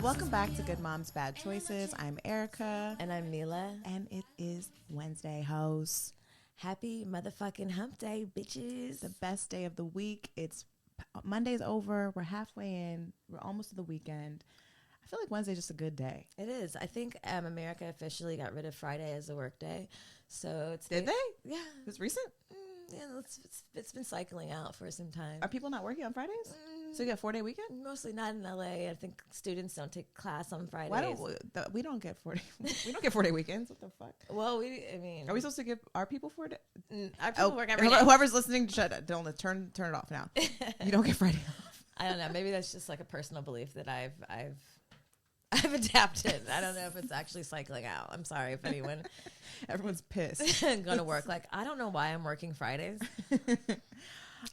Welcome back to Good Moms, Bad Choices. I'm Erica. And I'm Mila. And it is Wednesday, host. Happy motherfucking hump day, bitches. The best day of the week. It's Monday's over. We're halfway in. We're almost to the weekend. I feel like Wednesday's just a good day. It is. I think America officially got rid of Friday as a work day. So it's Did they? Yeah. It's recent? Yeah, it's been cycling out for some time. Are people not working on Fridays? So you get a 4-day weekend? Mostly not in LA. I think students don't take class on Fridays. Why don't we don't get 4-day? We don't get 4-day weekends. What the fuck? Well, are we supposed to give our people 4 days? Our people work every day. Whoever's listening, shut it. Don't turn it off now. You don't get Friday off. I don't know. Maybe that's just like a personal belief that I've adapted. I don't know if it's actually cycling out. I'm sorry if anyone. Everyone's pissed. Going to work. Like, I don't know why I'm working Fridays.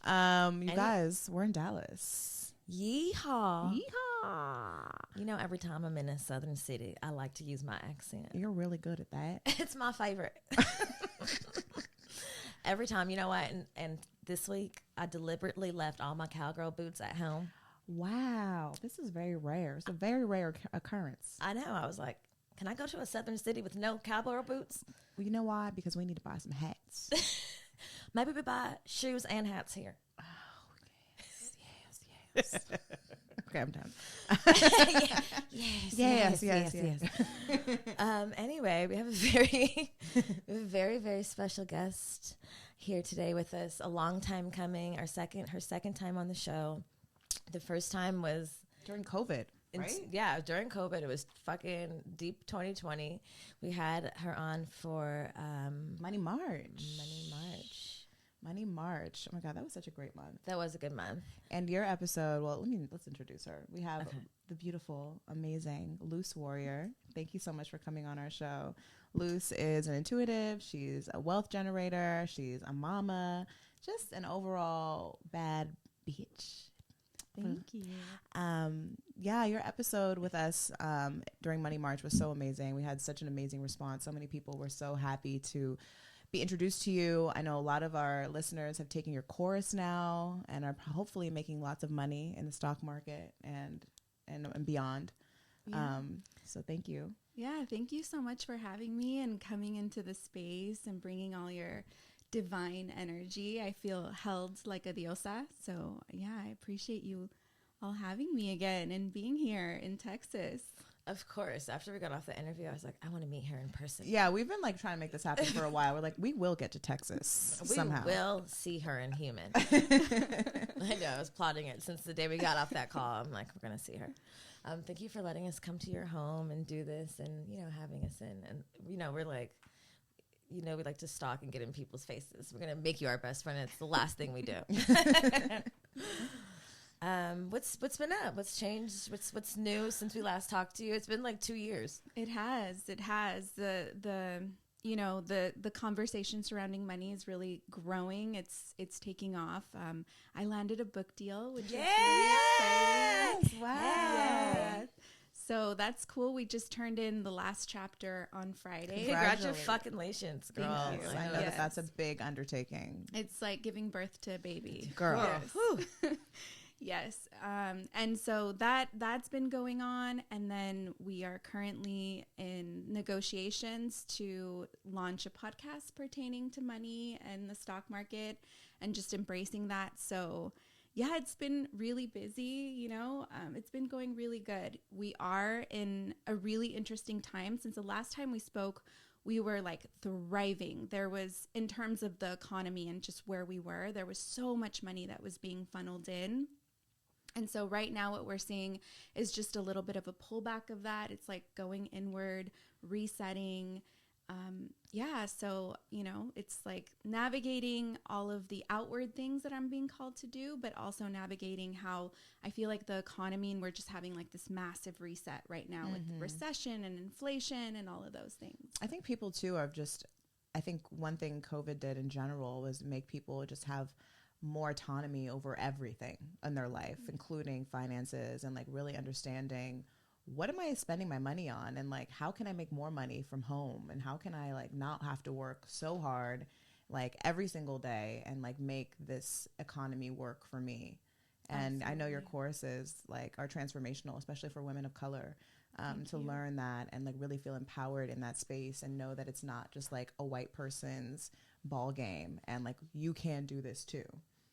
Guys, we're in Dallas. Yeehaw. Yeehaw. You know, every time I'm in a southern city, I like to use my accent. You're really good at that. It's my favorite. Every time, you know what? And this week, I deliberately left all my cowgirl boots at home. Wow. This is very rare. It's a very rare occurrence. I know. I was like, can I go to a southern city with no cowgirl boots? Well, you know why? Because we need to buy some hats. Maybe we buy shoes and hats here. Oh, yes. Okay, I'm done. Yes. Anyway, we have a very, very special guest here today with us. A long time coming. Her second time on the show. The first time was during COVID, right? Yeah, during COVID. It was fucking deep 2020. We had her on for Money March. Money March. Oh my God, that was such a great month. That was a good month. And your episode, well, let's introduce her. We have the beautiful, amazing Luce Warrior. Thank you so much for coming on our show. Luce is an intuitive. She's a wealth generator. She's a mama. Just an overall bad bitch. Thank you. Your episode with us during Money March was so amazing. We had such an amazing response. So many people were so happy to be introduced to you. I know a lot of our listeners have taken your course now and are hopefully making lots of money in the stock market and beyond. Yeah. So thank you. Yeah, thank you so much for having me and coming into the space and bringing all your divine energy. I feel held like a diosa. So yeah, I appreciate you all having me again and being here in Texas. Of course. After we got off the interview, I was like, I want to meet her in person. Yeah, we've been like trying to make this happen for a while. We're like, we will get to Texas somehow. We will see her in human. I know. I was plotting it since the day we got off that call. I'm like, we're going to see her. Thank you for letting us come to your home and do this and, having us in. And, we're like, we like to stalk and get in people's faces. We're going to make you our best friend. It's the last thing we do. What's been up? What's changed? What's new since we last talked to you? It's been like 2 years. It has. The conversation surrounding money is really growing. It's taking off. I landed a book deal, which is really exciting. Wow. Yeah. So that's cool. We just turned in the last chapter on Friday. Congratulations, girl. Thank you. I know that's a big undertaking. It's like giving birth to a baby. Girl. Yes. Yes. And so that's been going on. And then we are currently in negotiations to launch a podcast pertaining to money and the stock market and just embracing that. So yeah, it's been really busy, it's been going really good. We are in a really interesting time. Since the last time we spoke, we were like thriving. There was, in terms of the economy and just where we were, there was so much money that was being funneled in. And so right now what we're seeing is just a little bit of a pullback of that. It's like going inward, resetting. So, it's like navigating all of the outward things that I'm being called to do, but also navigating how I feel like the economy, and we're just having like this massive reset right now with recession and inflation and all of those things. I think people too I think one thing COVID did in general was make people just have more autonomy over everything in their life, including finances, and like really understanding what am I spending my money on, and like how can I make more money from home, and how can I like not have to work so hard like every single day and like make this economy work for me. And I know your Absolutely. courses like are transformational, especially for women of color, to learn that and like really feel empowered in that space and know that it's not just like a white person's ball game and like you can do this too.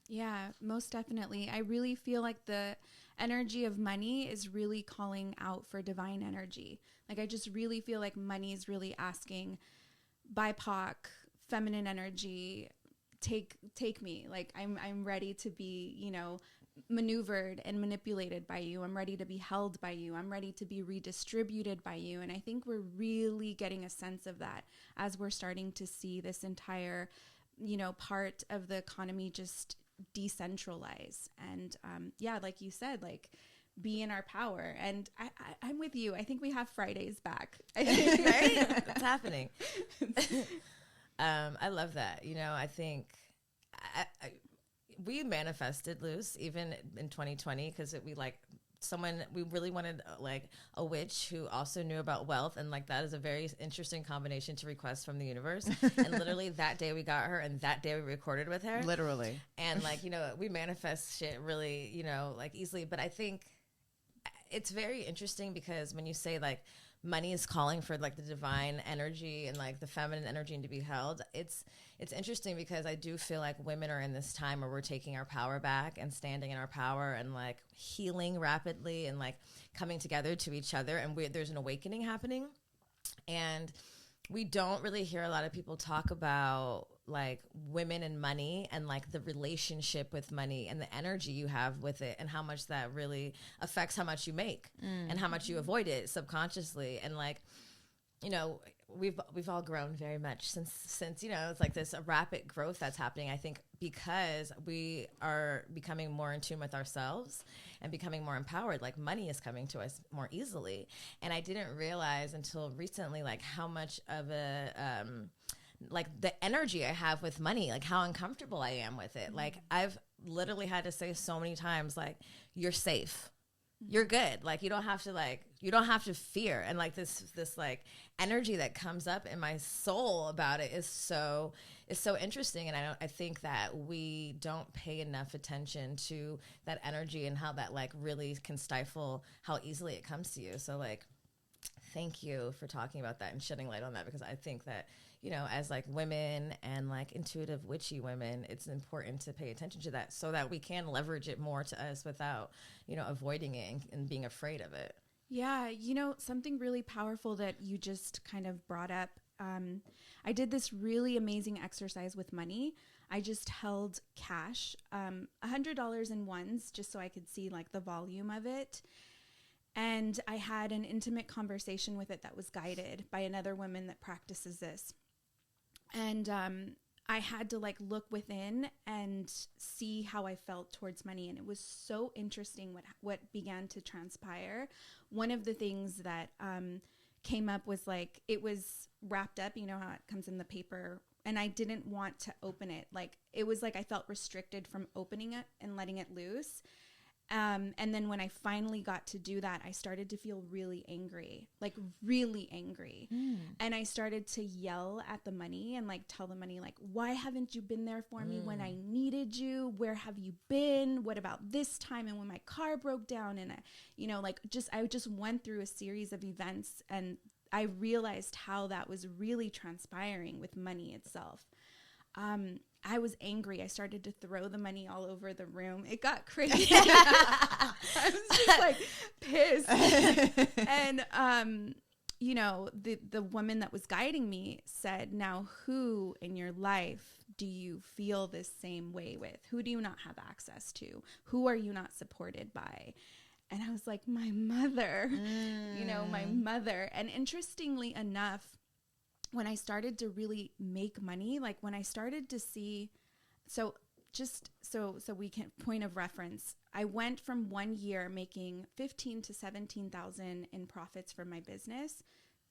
Yeah, most definitely. I really feel like the energy of money is really calling out for divine energy. Like, I just really feel like money is really asking BIPOC, feminine energy, take me. Like, I'm ready to be, you know, maneuvered and manipulated by you. I'm ready to be held by you. I'm ready to be redistributed by you. And I think we're really getting a sense of that as we're starting to see this entire, you know, part of the economy just decentralize. And yeah, like you said, like be in our power. And I'm with you. I think we have Fridays back. Right? It's happening. I love that. You know, I think we manifested loose even in 2020 because we really wanted like a witch who also knew about wealth, and like that is a very interesting combination to request from the universe. And literally that day we got her, and that day we recorded with her, Literally. and like, you know, we manifest shit really, you know, like easily. But I think it's very interesting because when you say like money is calling for like the divine energy and like the feminine energy and to be held, it's interesting because I do feel like women are in this time where we're taking our power back and standing in our power and like healing rapidly and like coming together to each other, and there's an awakening happening. And we don't really hear a lot of people talk about like women and money and like the relationship with money and the energy you have with it and how much that really affects how much you make and how much you avoid it subconsciously. And like, you know, we've all grown very much since, you know, it's like this rapid growth that's happening. I think because we are becoming more in tune with ourselves and becoming more empowered, like money is coming to us more easily. And I didn't realize until recently, like how much of a, like the energy I have with money, like how uncomfortable I am with it. Like I've literally had to say so many times, like, you're safe. You're good. Like you don't have to fear. And like this like energy that comes up in my soul about it is so interesting. And I think that we don't pay enough attention to that energy and how that like really can stifle how easily it comes to you. So like, thank you for talking about that and shedding light on that, because I think that, you know, as like women and like intuitive witchy women, it's important to pay attention to that so that we can leverage it more to us without, you know, avoiding it and being afraid of it. Yeah, you know, something really powerful that you just kind of brought up. I did this really amazing exercise with money. I just held cash, $100 in ones, just so I could see like the volume of it. And I had an intimate conversation with it that was guided by another woman that practices this. And I had to like look within and see how I felt towards money. And it was so interesting what began to transpire. One of the things that came up was like, it was wrapped up, you know how it comes in the paper, and I didn't want to open it. Like it was like I felt restricted from opening it and letting it loose. And then when I finally got to do that, I started to feel really angry, like really angry. And I started to yell at the money and like tell the money, like, why haven't you been there for me when I needed you? Where have you been? What about this time? And when my car broke down and, you know, like I just went through a series of events, and I realized how that was really transpiring with money itself. I was angry. I started to throw the money all over the room. It got crazy. I was just like pissed. And, you know, the woman that was guiding me said, now who in your life do you feel this same way with? Who do you not have access to? Who are you not supported by? And I was like, my mother, you know, my mother. And interestingly enough, when I started to really make money, like when I started to see, so we can, point of reference, I went from 1 year making 15 to 17,000 in profits from my business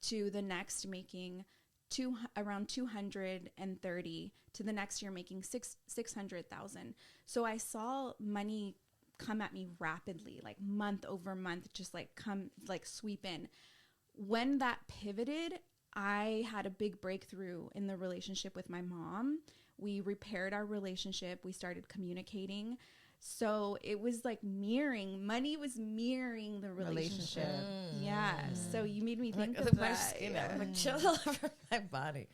to the next making around 230, to the next year making 600,000. So I saw money come at me rapidly, like month over month, just like come, like sweep in. When that pivoted, I had a big breakthrough in the relationship with my mom. We repaired our relationship. We started communicating. So it was like money was mirroring the relationship. Yeah. So you made me think of that. Like chill all over my body.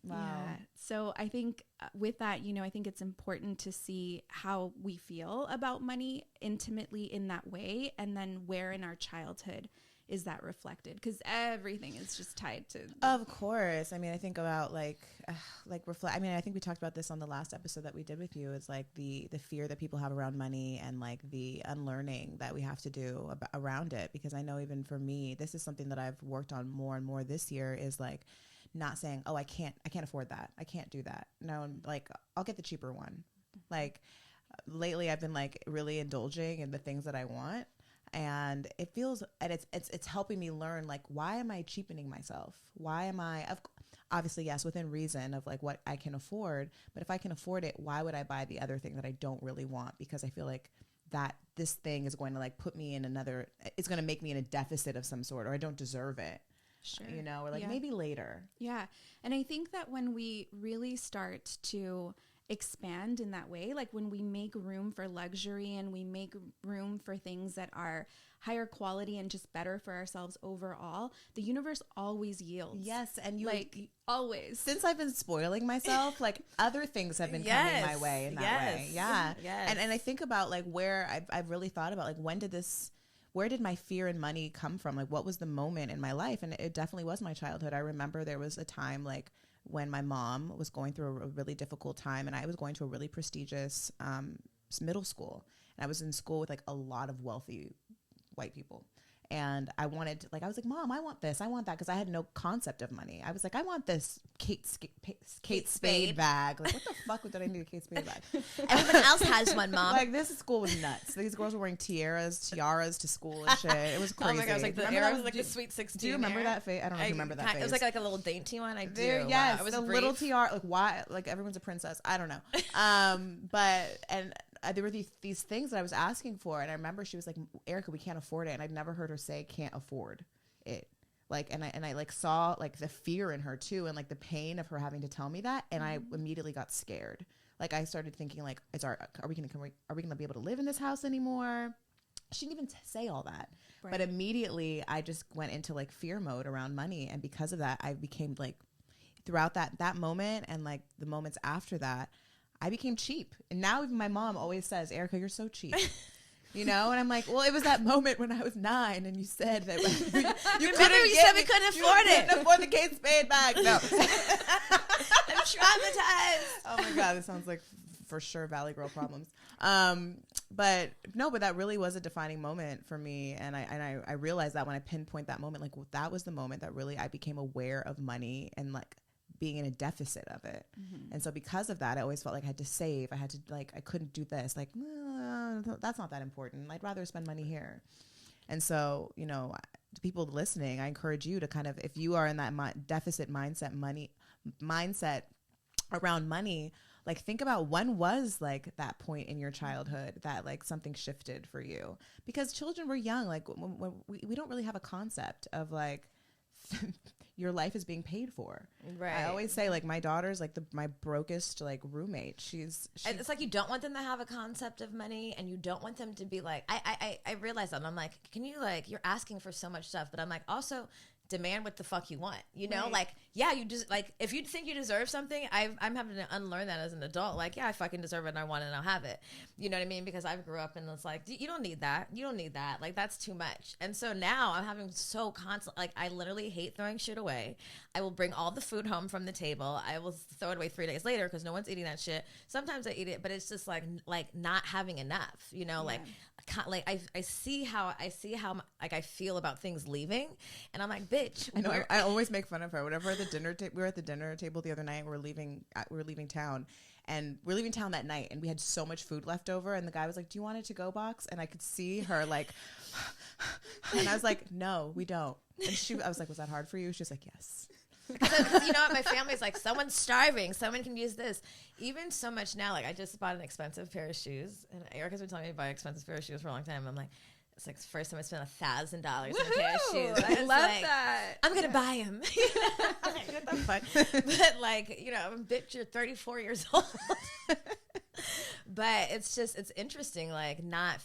Wow. Yeah. So I think with that, I think it's important to see how we feel about money intimately in that way. And then where in our childhood is that reflected? Because everything is just tied to. Of course. I mean, I think about reflect. I mean, I think we talked about this on the last episode that we did with you. It's like the fear that people have around money and like the unlearning that we have to do around it. Because I know even for me, this is something that I've worked on more and more this year is like, not saying, oh, I can't afford that. I can't do that. No, like I'll get the cheaper one. Like lately I've been like really indulging in the things that I want, and it feels, and it's helping me learn like, why am I cheapening myself? Why am I, obviously, yes, within reason of like what I can afford, but if I can afford it, why would I buy the other thing that I don't really want? Because I feel like that this thing is going to like put me in it's going to make me in a deficit of some sort, or I don't deserve it. Sure. Or like maybe later. Yeah. And I think that when we really start to expand in that way, like when we make room for luxury and we make room for things that are higher quality and just better for ourselves overall, the universe always yields. Yes. And always. Since I've been spoiling myself, like other things have been coming my way in that way. Yeah. Yes. And I think about like where I've really thought about like, where did my fear and money come from? Like, what was the moment in my life? And it definitely was my childhood. I remember there was a time like when my mom was going through a really difficult time, and I was going to a really prestigious middle school. And I was in school with like a lot of wealthy white people. And I wanted, like, I was like, Mom, I want this. I want that. Because I had no concept of money. I was like, I want this Kate Spade bag. Like, what the fuck did I need a Kate Spade bag? Everyone else has one, Mom. Like, this school was nuts. These girls were wearing tiaras to school and shit. It was crazy. Oh my God, it was like the era was like the Sweet 16. Do you remember that phase? I don't know if you remember that phase. It was like a little dainty one. I do. Yes, wow, it was the brief. little tiara. Like, why? Like, everyone's a princess. I don't know. There were these things that I was asking for, and I remember she was like, Erica, we can't afford it. And I'd never heard her say can't afford it. Like, and I like saw like the fear in her too, and like the pain of her having to tell me that, and I immediately got scared. Like, I started thinking like, are we gonna be able to live in this house anymore? She didn't even say all that, right. But immediately I just went into like fear mode around money, and because of that, I became like, throughout that moment and like the moments after that, I became cheap. And now even my mom always says, Erica, you're so cheap. And I'm like, well, it was that moment when I was 9 and you said that you said we couldn't afford it. Couldn't afford the Kate Spade bag. No. I'm traumatized. Oh my God, this sounds like for sure Valley Girl problems. But that really was a defining moment for me. And I realized that when I pinpoint that moment, like, well, that was the moment that really I became aware of money and like being in a deficit of it. And so because of that, I always felt like I had to save. I had to I couldn't do this. Like, that's not that important. I'd rather spend money here. And so, to people listening, I encourage you to kind of, if you are in that deficit mindset around money, like think about when was like that point in your childhood that like something shifted for you, because children were young. Like when we don't really have a concept of like, your life is being paid for. Right. I always say like my daughter's like my brokest like roommate. She's it's like you don't want them to have a concept of money, and you don't want them to be like, I realize that. And I'm like, can you like, you're asking for so much stuff, but I'm like, also demand what the fuck you want, right. Like, yeah, you just like, if you think you deserve something, I'm having to unlearn that as an adult. Like, yeah, I fucking deserve it and I want it and I'll have it. You know what I mean? Because I grew up and it's like, you don't need that. You don't need that. Like, that's too much. And so now I'm having so constant, like, I literally hate throwing shit away. I will bring all the food home from the table. I will throw it away 3 days later because no one's eating that shit. Sometimes I eat it, but it's just like not having enough, like I see how like I feel about things leaving, and I'm like, bitch. I know. I always make fun of her. Whenever we were at the dinner table the other night, we're leaving town, and we're leaving town that night, and we had so much food left over, and the guy was like, "Do you want a to-go box?" And I could see her like, and I was like, "No, we don't." And I was like, "Was that hard for you?" She was like, "Yes." Because you know what, my family's like, someone's starving, someone can use this. Even so much now, like I just bought an expensive pair of shoes, and Erica's been telling me to buy expensive pair of shoes for a long time. I'm like, it's like the first time I spent $1,000 on a pair of shoes. I love that. I'm gonna buy them. What the fuck? But like, bitch, you're 34 years old. But it's interesting, like not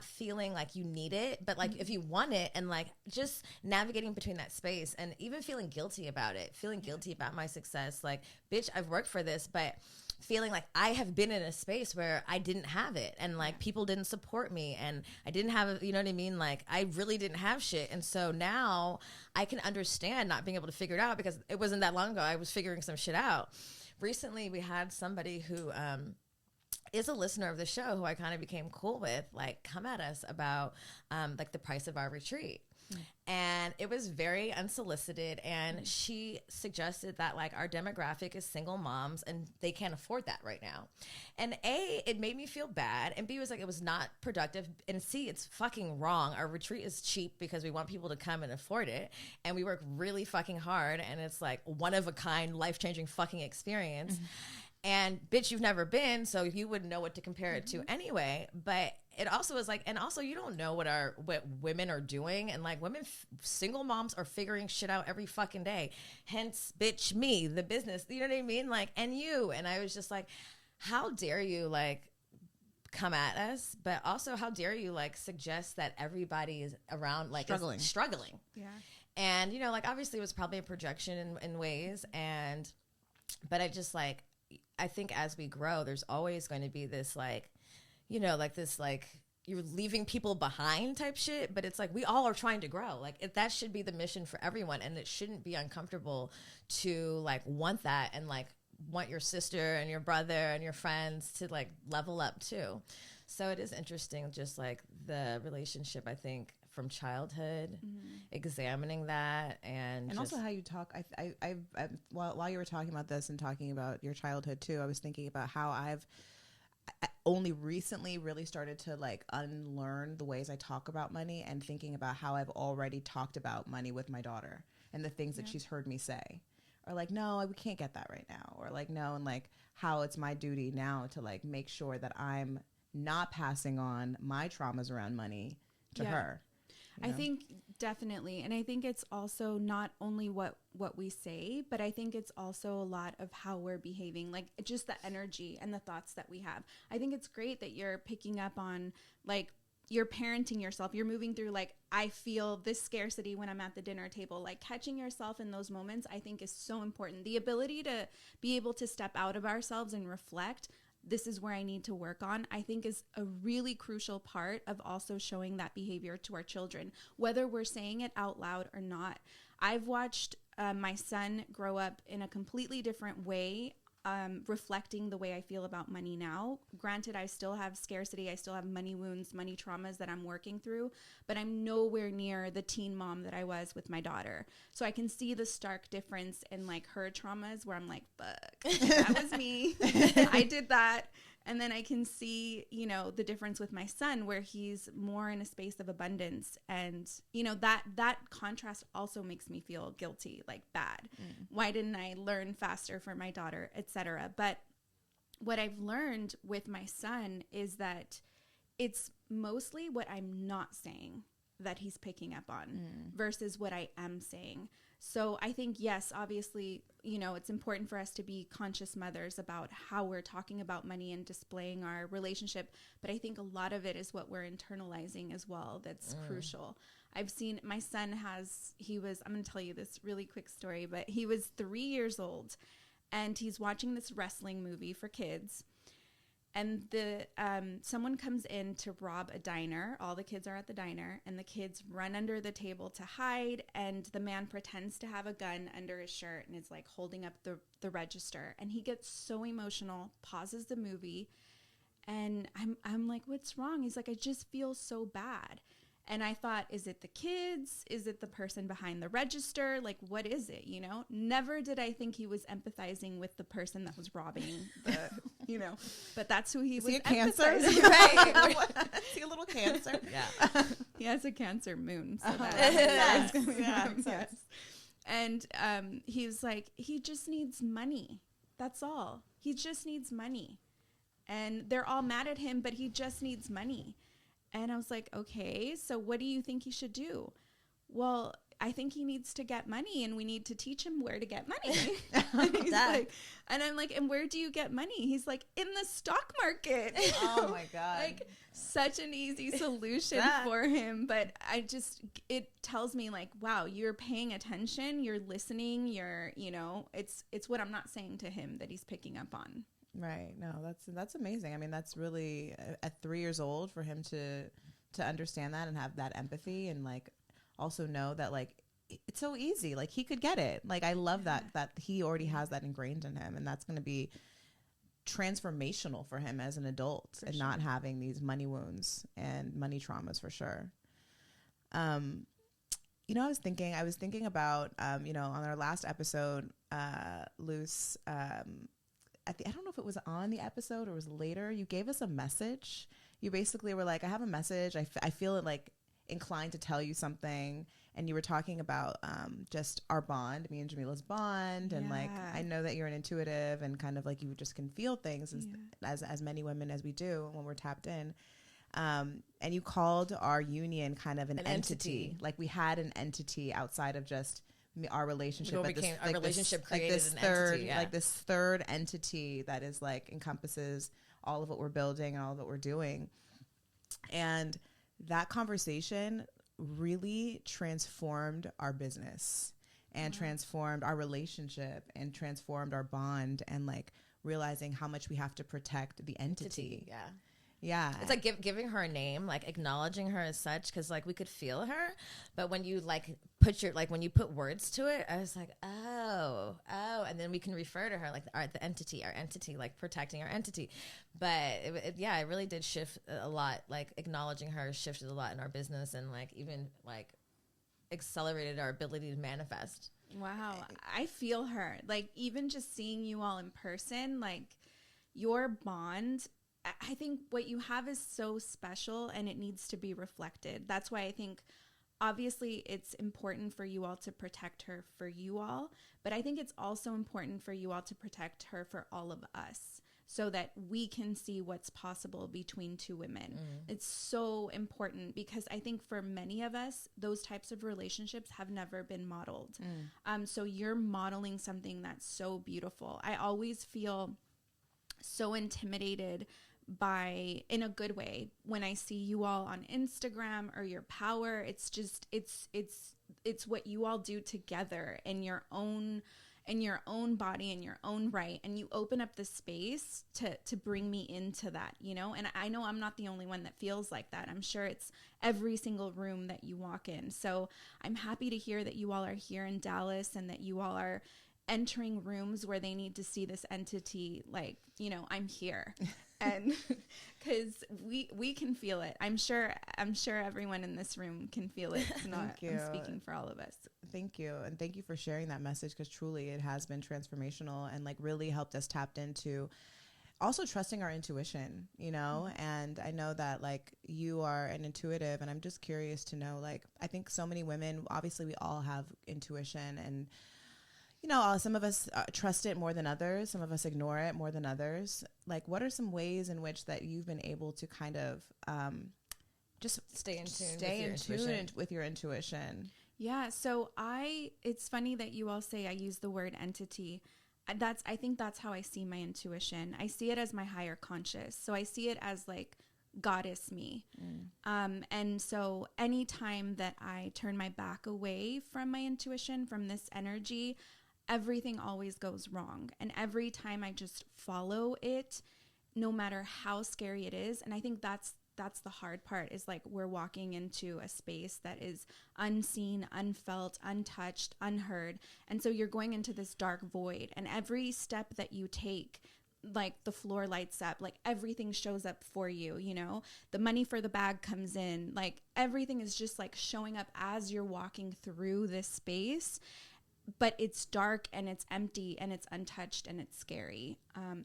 feeling like you need it, but like if you want it, and like just navigating between that space, and even feeling guilty about it, feeling guilty about my success. Like, bitch, I've worked for this, but feeling like I have been in a space where I didn't have it, and like people didn't support me, and I didn't have, you know what I mean? Like, I really didn't have shit. And so now I can understand not being able to figure it out, because it wasn't that long ago I was figuring some shit out. Recently, we had somebody who is a listener of the show, who I kind of became cool with, like, come at us about like the price of our retreat. And it was very unsolicited, and she suggested that like our demographic is single moms and they can't afford that right now. And A, it made me feel bad, and B, was like, it was not productive, and C, it's fucking wrong. Our retreat is cheap because we want people to come and afford it, and we work really fucking hard, and it's like one of a kind, life-changing fucking experience. And bitch, you've never been, so you wouldn't know what to compare it to anyway. But it also is like, and also you don't know what women are doing, and like single moms are figuring shit out every fucking day. Hence, bitch, me, the business, you know what I mean? Like, and you, and I was just like, how dare you like come at us, but also how dare you like suggest that everybody is around like struggling. Yeah. And you know, like obviously it was probably a projection in ways, but I just like, I think as we grow, there's always going to be this like, you know, like this like you're leaving people behind type shit. But it's like we all are trying to grow. Like that should be the mission for everyone, and it shouldn't be uncomfortable to like want that, and like want your sister and your brother and your friends to like level up too. So it is interesting, just like the relationship, I think, from childhood, examining that, and also how you talk. While you were talking about this and talking about your childhood too, I was thinking about how I only recently really started to like unlearn the ways I talk about money, and thinking about how I've already talked about money with my daughter and the things that she's heard me say, or like, no, we can't get that right now, or like, no, and like how it's my duty now to like make sure that I'm not passing on my traumas around money to her. You know? I think definitely. And I think it's also not only what we say, but I think it's also a lot of how we're behaving, like just the energy and the thoughts that we have. I think it's great that you're picking up on like you're parenting yourself. You're moving through like, I feel this scarcity when I'm at the dinner table, like catching yourself in those moments, I think is so important. The ability to be able to step out of ourselves and reflect, this is where I need to work on, I think is a really crucial part of also showing that behavior to our children, whether we're saying it out loud or not. I've watched my son grow up in a completely different way, reflecting the way I feel about money now. Granted, I still have scarcity. I still have money wounds, money traumas that I'm working through, but I'm nowhere near the teen mom that I was with my daughter. So I can see the stark difference in like her traumas where I'm like, fuck, that was me. I did that. And then I can see, you know, the difference with my son where he's more in a space of abundance. And, you know, that contrast also makes me feel guilty, like bad. Why didn't I learn faster for my daughter, etc.? But what I've learned with my son is that it's mostly what I'm not saying that he's picking up on versus what I am saying. So I think, yes, obviously, you know, it's important for us to be conscious mothers about how we're talking about money and displaying our relationship. But I think a lot of it is what we're internalizing as well. That's crucial. I've seen my son I'm going to tell you this really quick story, but he was 3 years old and he's watching this wrestling movie for kids. And someone comes in to rob a diner. All the kids are at the diner, and the kids run under the table to hide. And the man pretends to have a gun under his shirt and is like holding up the register. And he gets so emotional, pauses the movie, and I'm like, "What's wrong?" He's like, "I just feel so bad." And I thought, is it the kids? Is it the person behind the register? Like, what is it, you know? Never did I think he was empathizing with the person that was robbing the, you know. But that's who he was. Is he a Cancer? Right. Is he a little Cancer? Yeah. He has a Cancer moon. So Yes. Yes. And he's like, he just needs money. That's all. He just needs money. And they're all mad at him, but he just needs money. And I was like, okay, so what do you think he should do? Well, I think he needs to get money and we need to teach him where to get money. And he's like, and I'm like, and where do you get money? He's like, in the stock market. Oh my God. Like such an easy solution for him. But it tells me like, wow, you're paying attention, you're listening, it's what I'm not saying to him that he's picking up on. Right. No, that's amazing. I mean, that's really at 3 years old for him to understand that and have that empathy and like also know that like it's so easy. Like he could get it. Like I love that he already has that ingrained in him, and that's going to be transformational for him as an adult and not having these money wounds and money traumas for sure. I was thinking about, on our last episode, Luce, I don't know if it was on the episode or it was later, you gave us a message. You basically were like, I have a message. I feel like inclined to tell you something. And you were talking about just our bond, me and Jamila's bond. And like, I know that you're an intuitive and kind of like you just can feel things as many women as we do when we're tapped in. And you called our union kind of an entity. Like we had an entity outside of just our relationship. Our relationship created an entity. Like this third entity that is like encompasses all of what we're building and all of what we're doing. And that conversation really transformed our business and transformed our relationship and transformed our bond, and like realizing how much we have to protect the entity. Yeah. It's like giving her a name, like acknowledging her as such, because like we could feel her, but when you like when you put words to it, I was like, oh, and then we can refer to her like our entity, like protecting our entity. But it really did shift a lot. Like acknowledging her shifted a lot in our business, and like even like accelerated our ability to manifest. Wow, I feel her. Like even just seeing you all in person, like your bond. I think what you have is so special and it needs to be reflected. That's why I think obviously it's important for you all to protect her for you all, but I think it's also important for you all to protect her for all of us so that we can see what's possible between two women. It's so important because I think for many of us, those types of relationships have never been modeled. So you're modeling something that's so beautiful. I always feel so intimidated in a good way when I see you all on Instagram or your power. It's just it's what you all do together in your own body, in your own right, and you open up the space to bring me into that, and I know I'm not the only one that feels like that. I'm sure it's every single room that you walk in. So I'm happy to hear that you all are here in Dallas and that you all are entering rooms where they need to see this entity, like, I'm here. And because we can feel it. I'm sure everyone in this room can feel it. I'm speaking for all of us. Thank you. And thank you for sharing that message, because truly it has been transformational and like really helped us tap into also trusting our intuition, and I know that like you are an intuitive, and I'm just curious to know, like, I think so many women, obviously we all have intuition, and some of us trust it more than others. Some of us ignore it more than others. Like, what are some ways in which that you've been able to kind of just stay in tune with your intuition? Yeah. So it's funny that you all say I use the word entity. I think that's how I see my intuition. I see it as my higher conscious. So I see it as like goddess me. And so anytime that I turn my back away from my intuition, from this energy, everything always goes wrong. And every time I just follow it, no matter how scary it is. And I think that's the hard part, is like we're walking into a space that is unseen, unfelt, untouched, unheard. And so you're going into this dark void, and every step that you take, like the floor lights up, like everything shows up for you, the money for the bag comes in, like everything is just like showing up as you're walking through this space. But it's dark and it's empty and it's untouched and it's scary.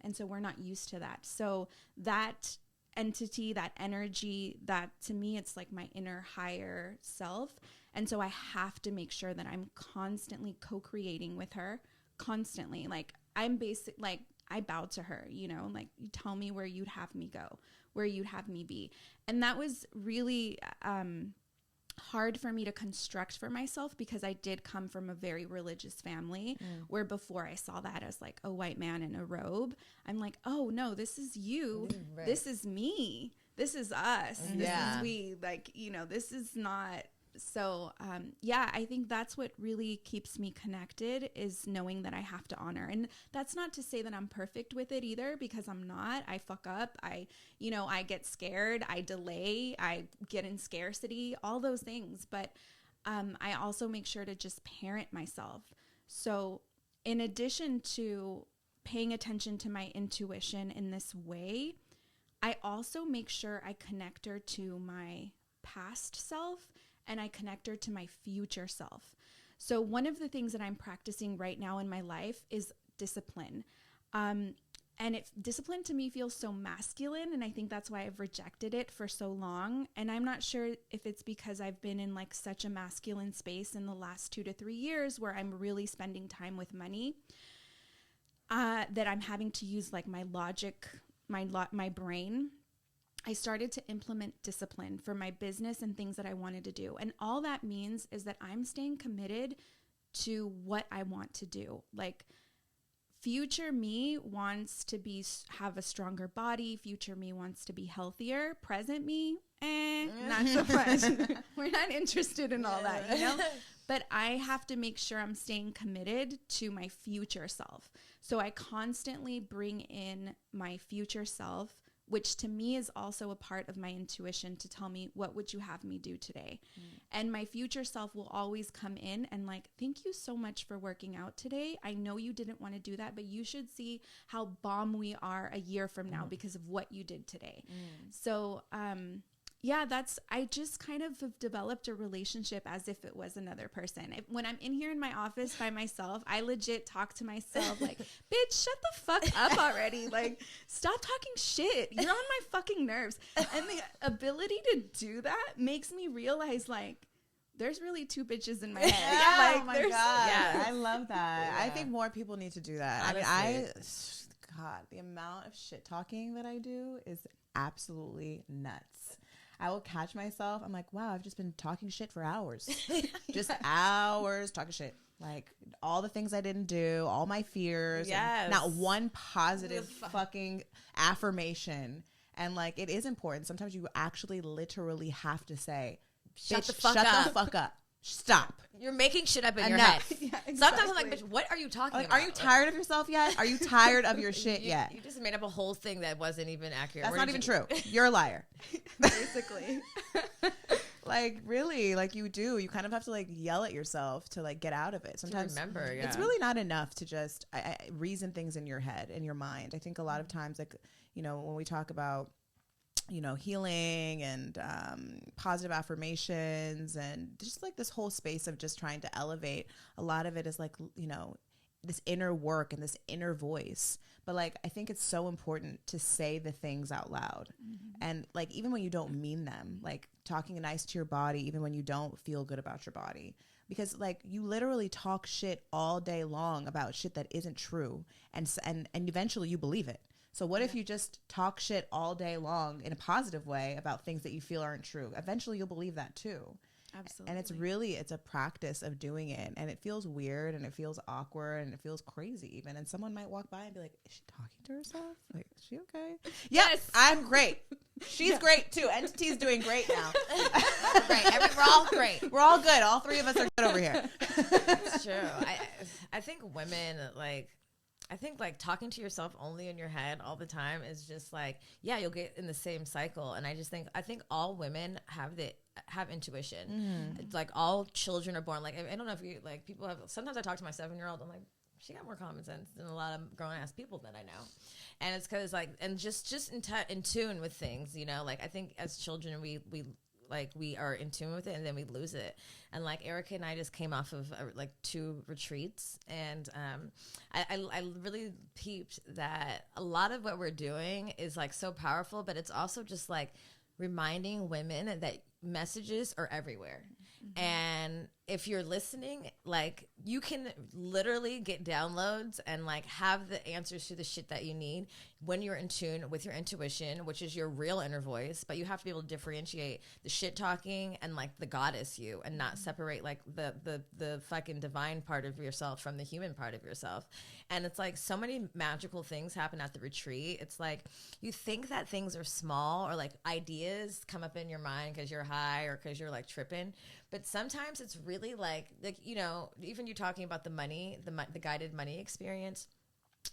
And so we're not used to that. So that entity, that energy, that to me, it's like my inner higher self. And so I have to make sure that I'm constantly co-creating with her, constantly. Like I'm like I bow to her, like you tell me where you'd have me go, where you'd have me be. And that was really, hard for me to construct for myself because I did come from a very religious family where before I saw that as like a white man in a robe, I'm like, oh no, this is you. Right. This is me. This is us. This is we. Like, you know, this is not. So, yeah, I think that's what really keeps me connected is knowing that I have to honor. And that's not to say that I'm perfect with it either, because I'm not. I fuck up. I get scared. I delay. I get in scarcity, all those things. But I also make sure to just parent myself. So in addition to paying attention to my intuition in this way, I also make sure I connect her to my past self and I connect her to my future self. So one of the things that I'm practicing right now in my life is discipline. And discipline to me feels so masculine, and I think that's why I've rejected it for so long. And I'm not sure if it's because I've been in like such a masculine space in the last 2 to 3 years where I'm really spending time with money, that I'm having to use like my logic, my brain. I started to implement discipline for my business and things that I wanted to do. And all that means is that I'm staying committed to what I want to do. Like, future me wants to have a stronger body. Future me wants to be healthier. Present me, not so much. We're not interested in all that, you know? But I have to make sure I'm staying committed to my future self. So I constantly bring in my future self, which to me is also a part of my intuition to tell me, what would you have me do today? And my future self will always come in and like, thank you so much for working out today. I know you didn't want to do that, but you should see how bomb we are a year from now because of what you did today. So, yeah, I just kind of have developed a relationship as if it was another person. When I'm in here in my office by myself, I legit talk to myself like, bitch, shut the fuck up already. Like, stop talking shit. You're on my fucking nerves. And the ability to do that makes me realize like, there's really two bitches in my head. Yeah, Like, oh my God. Yeah. I love that. Yeah. I think more people need to do that. Honestly. I mean, God, the amount of shit talking that I do is absolutely nuts. I will catch myself. I'm like, wow, I've just been talking shit for hours. Just hours talking shit. Like all the things I didn't do, all my fears. Yes. Not one positive fucking affirmation. And like, it is important. Sometimes you actually literally have to say, Shut the fuck up. Stop. You're making shit up in your Enough. head. Yeah, exactly. Sometimes I'm like, bitch, what are you talking about? Are you tired of yourself yet? Are you tired of your shit yet? You just made up a whole thing that wasn't even accurate. That's not even true. You're a liar. Basically. Like, really, like you do. You kind of have to like yell at yourself to like get out of it. Sometimes remember, it's really not enough to just reason things in your head, in your mind. I think a lot of times, like, you know, when we talk about, you know, healing and positive affirmations and just like this whole space of just trying to elevate, a lot of it is like, you know, this inner work and this inner voice. But like, I think it's so important to say the things out loud. And like, even when you don't mean them, like talking nice to your body, even when you don't feel good about your body, because like you literally talk shit all day long about shit that isn't true. And eventually you believe it. So what if you just talk shit all day long in a positive way about things that you feel aren't true? Eventually you'll believe that too. Absolutely. And it's a practice of doing it. And it feels weird and it feels awkward and it feels crazy even. And someone might walk by and be like, is she talking to herself? Like, is she okay? Yes, I'm great. She's great too. Entity's doing great now. Great. We're all great. We're all good. All three of us are good over here. It's true. I think women like talking to yourself only in your head all the time is just like, yeah, you'll get in the same cycle. And I think all women have intuition. It's like all children are born. Like, I don't know if you like people have, sometimes I talk to my 7-year-old, I'm like, she got more common sense than a lot of grown ass people that I know. And it's cause like, and just in tune with things, you know, like I think as children, we are in tune with it and then we lose it. And like Erica and I just came off of like 2 retreats, and I really peeped that a lot of what we're doing is like so powerful, but it's also just like reminding women that messages are everywhere. And if you're listening, like, you can literally get downloads and like have the answers to the shit that you need when you're in tune with your intuition, which is your real inner voice. But you have to be able to differentiate the shit talking and like the goddess you, and not separate like the fucking divine part of yourself from the human part of yourself. And it's like so many magical things happen at the retreat. It's like you think that things are small, or like ideas come up in your mind because you're high or because you're like tripping. But sometimes it's really like, you know, even you talking about the money, the guided money experience,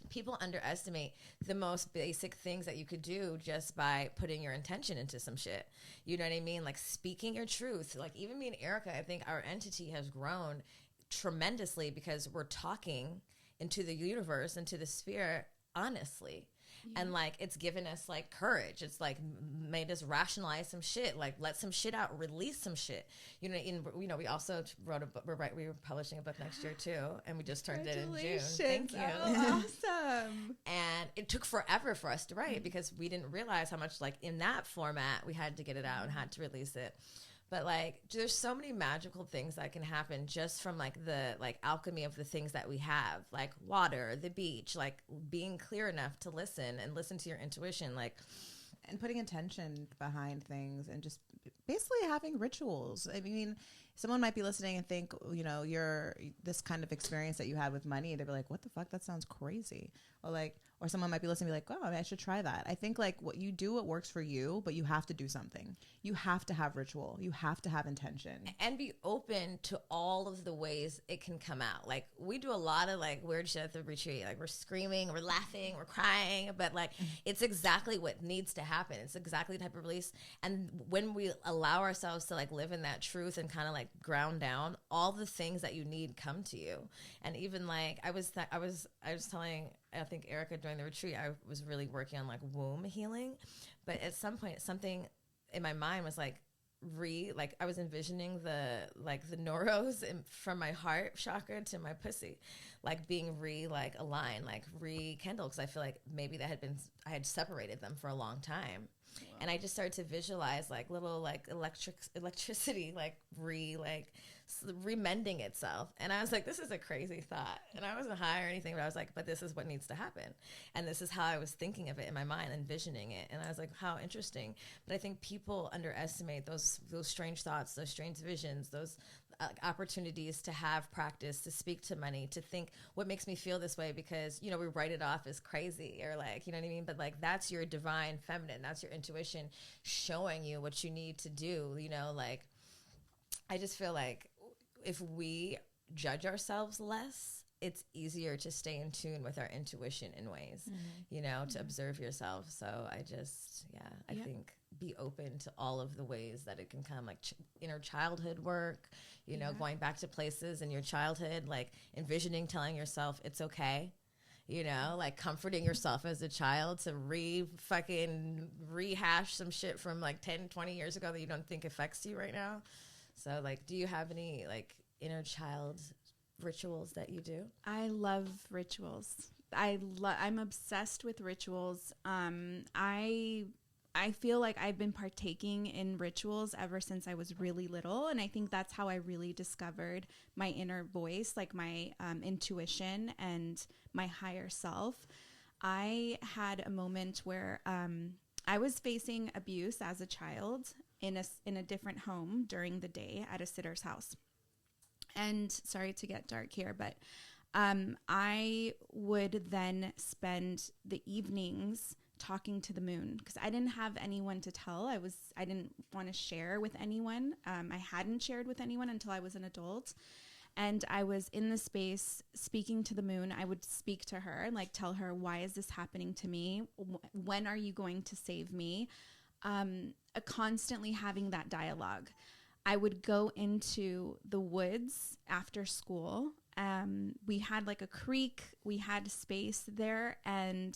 people underestimate the most basic things that you could do just by putting your intention into some shit. You know what I mean? Like speaking your truth. Like even me and Erica, I think our entity has grown tremendously because we're talking into the universe, into the spirit, honestly. And like it's given us like courage. It's like made us rationalize some shit, like let some shit out, release some shit. You know, we also wrote a book. We were publishing a book next year too, and we just turned it in June. Thank you. Oh, awesome. And it took forever for us to write because we didn't realize how much like in that format we had to get it out and had to release it. But like, there's so many magical things that can happen just from like the like alchemy of the things that we have, like water, the beach, like being clear enough to listen and listen to your intuition, like, and putting intention behind things, and just basically having rituals. I mean, someone might be listening and think, you know, you're this kind of experience that you had with money. They'd be like, what the fuck? That sounds crazy. Or like, or someone might be listening and be like, oh, I should try that. I think like what you do, what works for you, but you have to do something. You have to have ritual. You have to have intention. And be open to all of the ways it can come out. Like we do a lot of like weird shit at the retreat. Like we're screaming, we're laughing, we're crying, but like it's exactly what needs to happen. It's exactly the type of release. And when we allow ourselves to like live in that truth and kind of like ground down, all the things that you need come to you. And even like I was telling, I think Erica during the retreat, I was really working on like womb healing, but at some point something in my mind was like I was envisioning the neuros from my heart chakra to my pussy, like being aligned, like rekindled, because I feel like maybe I had separated them for a long time. Wow. And I just started to visualize like little like electricity like remending itself. And I was like, this is a crazy thought. And I wasn't high or anything, but I was like, but this is what needs to happen. And this is how I was thinking of it in my mind, envisioning it. And I was like, how interesting. But I think people underestimate those strange thoughts, those strange visions, those opportunities to have practice, to speak to money, to think what makes me feel this way, because, you know, we write it off as crazy or like, you know what I mean? But like, that's your divine feminine, that's your intuition showing you what you need to do, you know, like, I just feel like if we judge ourselves less, it's easier to stay in tune with our intuition in ways, you know, to observe yourself. So I just, I think be open to all of the ways that it can come, like inner childhood work, you know, going back to places in your childhood, like envisioning, telling yourself it's okay, you know, like comforting yourself as a child to rehash some shit from like 10, 20 years ago that you don't think affects you right now. So like, do you have any like inner child rituals that you do? I love rituals. I'm obsessed with rituals. I feel like I've been partaking in rituals ever since I was really little. And I think that's how I really discovered my inner voice, like my intuition and my higher self. I had a moment where I was facing abuse as a child in a different home during the day at a sitter's house. And sorry to get dark here, but I would then spend the evenings talking to the moon because I didn't have anyone to tell. I didn't want to share with anyone. I hadn't shared with anyone until I was an adult. And I was in the space speaking to the moon. I would speak to her and like tell her, why is this happening to me? When are you going to save me? Constantly having that dialogue. I would go into the woods after school. We had like a creek. We had space there, and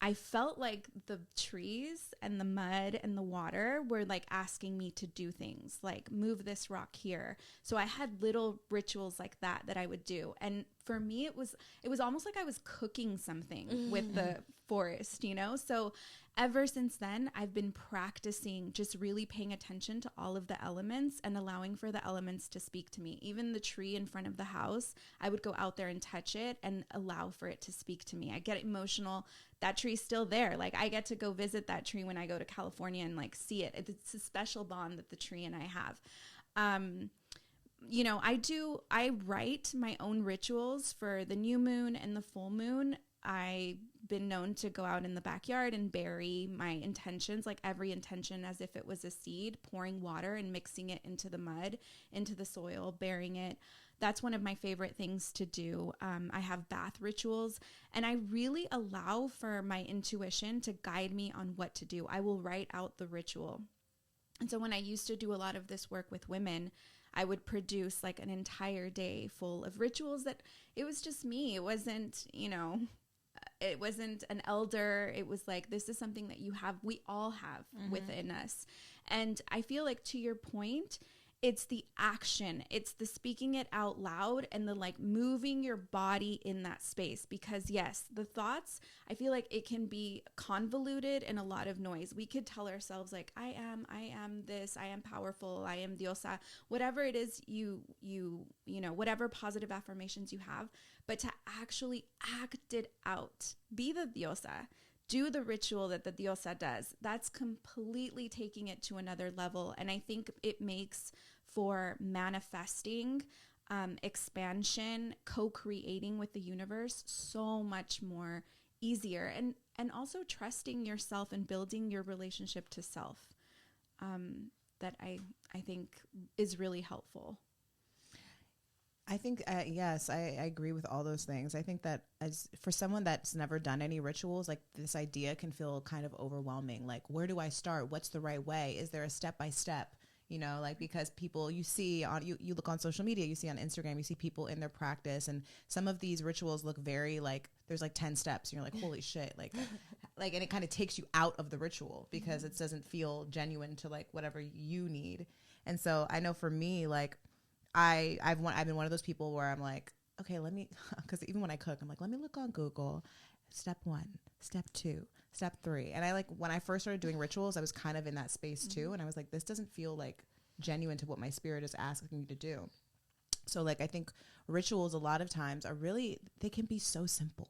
I felt like the trees and the mud and the water were like asking me to do things, like move this rock here. So I had little rituals like that I would do. And for me, it was almost like I was cooking something with the forest, you know? So ever since then, I've been practicing just really paying attention to all of the elements and allowing for the elements to speak to me. Even the tree in front of the house, I would go out there and touch it and allow for it to speak to me. I get emotional. That tree's still there. Like, I get to go visit that tree when I go to California and like see it. It's a special bond that the tree and I have. You know, I write my own rituals for the new moon and the full moon. I've been known to go out in the backyard and bury my intentions, like every intention as if it was a seed, pouring water and mixing it into the mud, into the soil, burying it. That's one of my favorite things to do. I have bath rituals, and I really allow for my intuition to guide me on what to do. I will write out the ritual. And so when I used to do a lot of this work with women, I would produce like an entire day full of rituals that it was just me. It wasn't, you know, it wasn't an elder. It was like, this is something that we all have within us. And I feel like, to your point, it's the action, it's the speaking it out loud and the like moving your body in that space. Because yes, the thoughts, I feel like it can be convoluted and a lot of noise. We could tell ourselves like, I am this, I am powerful, I am diosa, whatever it is you know, whatever positive affirmations you have, but to actually act it out, be the diosa, do the ritual that the diosa does. That's completely taking it to another level. And I think it makes for manifesting, expansion, co-creating with the universe so much more easier. And also trusting yourself and building your relationship to self, that I think is really helpful. I think, yes, I agree with all those things. I think that as for someone that's never done any rituals, like this idea can feel kind of overwhelming. Like, where do I start? What's the right way? Is there a step-by-step? You know, like, because people you see on, you look on social media, you see on Instagram, you see people in their practice, and some of these rituals look very like, there's like 10 steps. And you're like, holy shit. Like, and it kind of takes you out of the ritual because it doesn't feel genuine to like whatever you need. And so I know for me, like, I've been one of those people where I'm like, okay, because even when I cook, I'm like, let me look on Google, step 1, step 2, step 3. And I like, when I first started doing rituals, I was kind of in that space too. And I was like, this doesn't feel like genuine to what my spirit is asking me to do. So like, I think rituals a lot of times they can be so simple.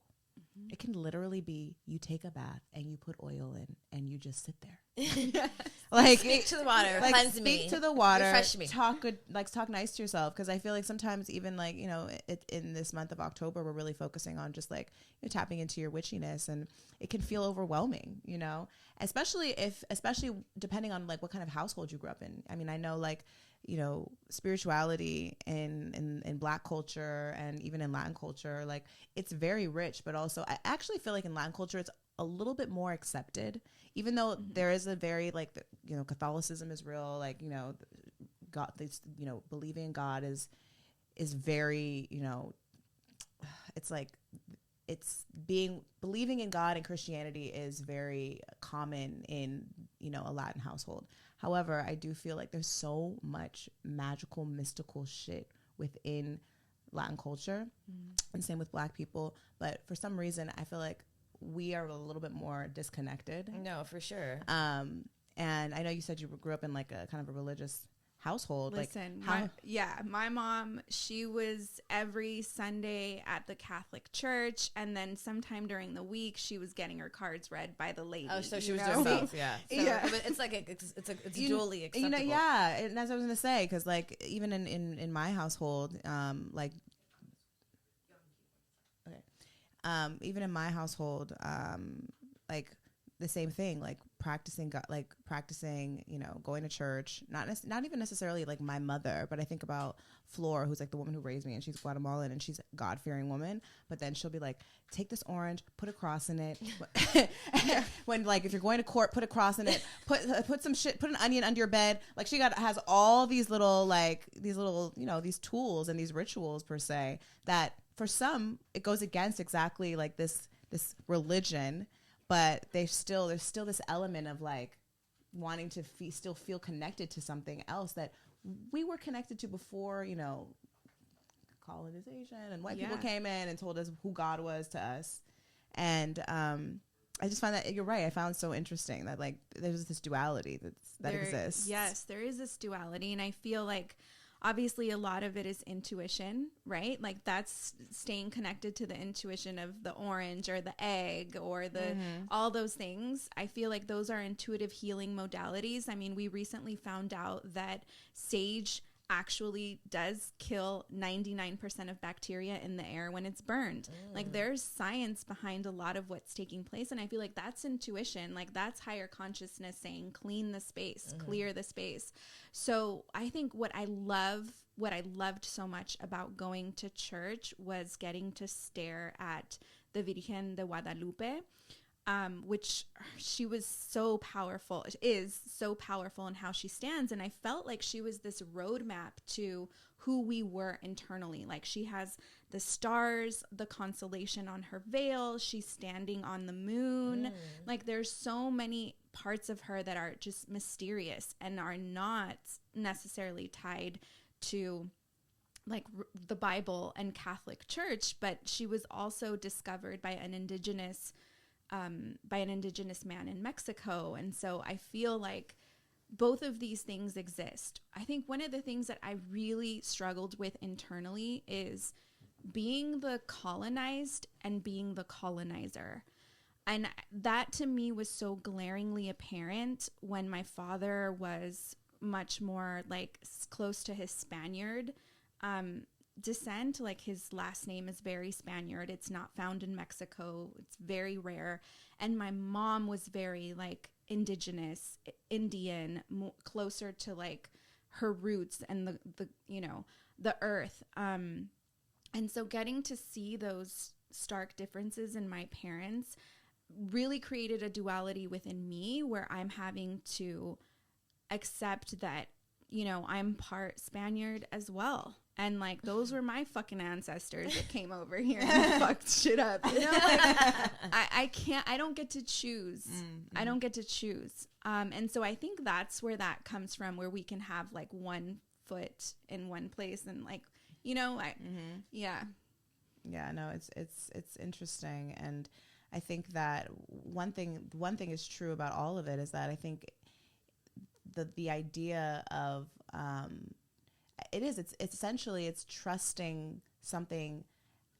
It can literally be, you take a bath and you put oil in and you just sit there. Yes. Like, speak to the water, like, cleanse me, speak to the water, refresh me. talk good, like talk nice to yourself. Cause I feel like sometimes even like, you know, in this month of October, we're really focusing on just like, you know, tapping into your witchiness, and it can feel overwhelming, you know, especially depending on like what kind of household you grew up in. I mean, I know like, you know, spirituality in Black culture and even in Latin culture, like it's very rich, but also I actually feel like in Latin culture, it's a little bit more accepted, even though there is a very like, you know, Catholicism is real, like, you know, God, this, you know, believing in God is very, you know, it's like, believing in God and Christianity is very common in, you know, a Latin household. However, I do feel like there's so much magical, mystical shit within Latin culture, and same with Black people. But for some reason, I feel like we are a little bit more disconnected. No, for sure. And I know you said you grew up in like a kind of a religious household. Listen, like my mom, she was every Sunday at the Catholic church, and then sometime during the week she was getting her cards read by the lady. Oh, so she was doing both. Yeah. So, yeah. But it's like it's dually acceptable. You know, yeah, and that's what I was gonna say, because like even in my household, like okay, even in my household, like the same thing, like practicing, you know, going to church, not even necessarily like my mother, but I think about Flora, who's like the woman who raised me, and she's Guatemalan and she's a God-fearing woman, but then she'll be like, take this orange, put a cross in it. When like, if you're going to court, put a cross in it, put some shit, put an onion under your bed. Like she has all these little, you know, these tools and these rituals per se, that for some, it goes against exactly like this religion, but there's still this element of like wanting to still feel connected to something else that we were connected to before, you know, colonization and white people came in and told us who God was to us. And I just find that, you're right, I found so interesting that like there's this duality that exists. Yes, there is this duality. And I feel like obviously a lot of it is intuition, right? Like that's staying connected to the intuition of the orange or the egg or the all those things. I feel like those are intuitive healing modalities. I mean, we recently found out that sage actually does kill 99% of bacteria in the air when it's burned. Like there's science behind a lot of what's taking place, and I feel like that's intuition. Like that's higher consciousness saying clean the space, clear the space. So I think what I loved so much about going to church was getting to stare at the Virgen de Guadalupe, which she was so powerful, is so powerful in how she stands. And I felt like she was this roadmap to who we were internally. Like she has the stars, the constellation on her veil. She's standing on the moon. Like there's so many parts of her that are just mysterious and are not necessarily tied to like the Bible and Catholic Church, but she was also discovered by an indigenous man in Mexico. And so I feel like both of these things exist. I think one of the things that I really struggled with internally is being the colonized and being the colonizer. And that to me was so glaringly apparent when my father was much more like close to his Spaniard descent. Like his last name is very Spaniard. It's not found in Mexico. It's very rare. And my mom was very like indigenous, Indian, closer to like her roots and the earth. And so getting to see those stark differences in my parents really created a duality within me where I'm having to accept that, I'm part Spaniard as well. And like those were my fucking ancestors that came over here and fucked shit up. Like I don't get to choose. I don't get to choose. And so I think that's where that comes from, where we can have like one foot in one place and like, yeah. Yeah, no, it's interesting. And I think that one thing is true about all of it is that I think the idea of, it's essentially, it's trusting something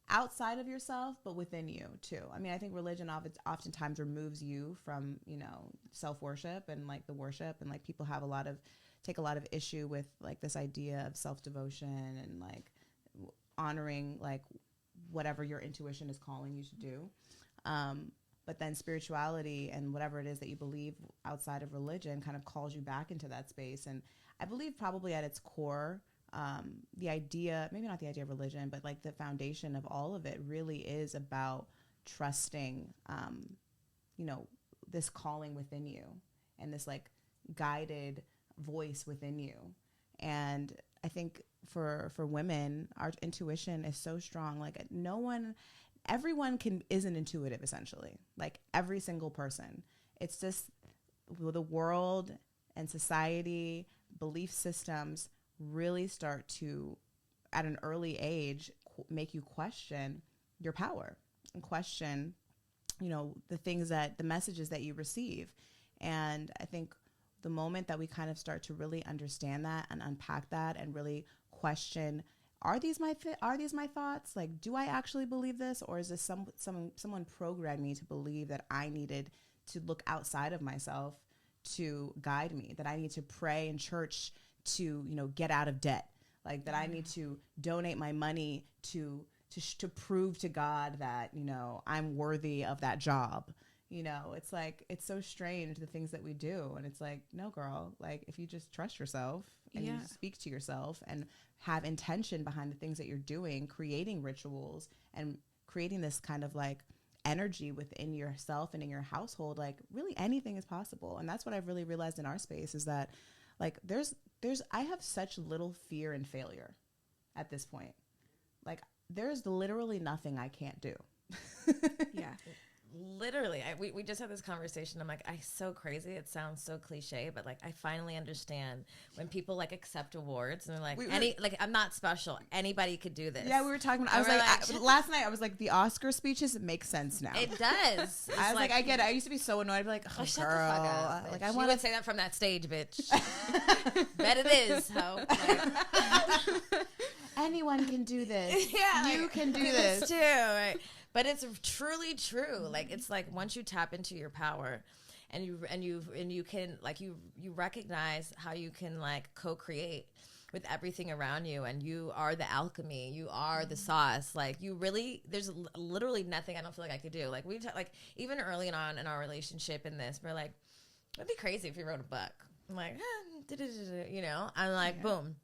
outside of yourself, but within you too. I mean, I think religion oftentimes removes you from, self-worship and like the worship, and like people take a lot of issue with like this idea of self-devotion and like honoring like whatever your intuition is calling you to do. But then spirituality and whatever it is that you believe outside of religion kind of calls you back into that space. And I believe probably at its core, the idea, maybe not the idea of religion, but like the foundation of all of it really is about trusting, this calling within you and this like guided voice within you. And I think for women, our intuition is so strong. Like everyone isn't intuitive, essentially. Like every single person. It's just the world and society, belief systems really start to, at an early age, make you question your power and question, the messages that you receive. And I think the moment that we kind of start to really understand that and unpack that and really question, are these my thoughts? Like, do I actually believe this? Or is this someone programmed me to believe that I needed to look outside of myself to guide me, that I need to pray in church to, get out of debt, like that I need to donate my money to prove to God that, I'm worthy of that job. It's like, it's so strange, the things that we do. And it's like, no, girl, like if you just trust yourself and you speak to yourself and have intention behind the things that you're doing, creating rituals and creating this kind of like energy within yourself and in your household, like really anything is possible. And that's what I've really realized in our space is that like I have such little fear in failure at this point. Like there's literally nothing I can't do. Yeah. literally, we just had this conversation. I'm like, so crazy. It sounds so cliche, but like, I finally understand when people like accept awards and they're like, I'm not special. Anybody could do this. Yeah, we were talking. I was like, last night I was like, the Oscar speeches, it makes sense now. It does. I was like, I get it. I used to be so annoyed. I'd be like, oh, shut girl. the fuck up, like, I want to say that from that stage, bitch. Bet it is, ho. Like, anyone can do this. Yeah, you can do this too. Right? But it's truly true. Like, it's like once you tap into your power and you can like you recognize how you can like co-create with everything around you, and you are the alchemy, you are the sauce. Like, you really, there's literally nothing I don't feel like I could do. Like, like even early on in our relationship in this, we're like, it'd be crazy if we wrote a book. I'm like, you know, I'm like, boom.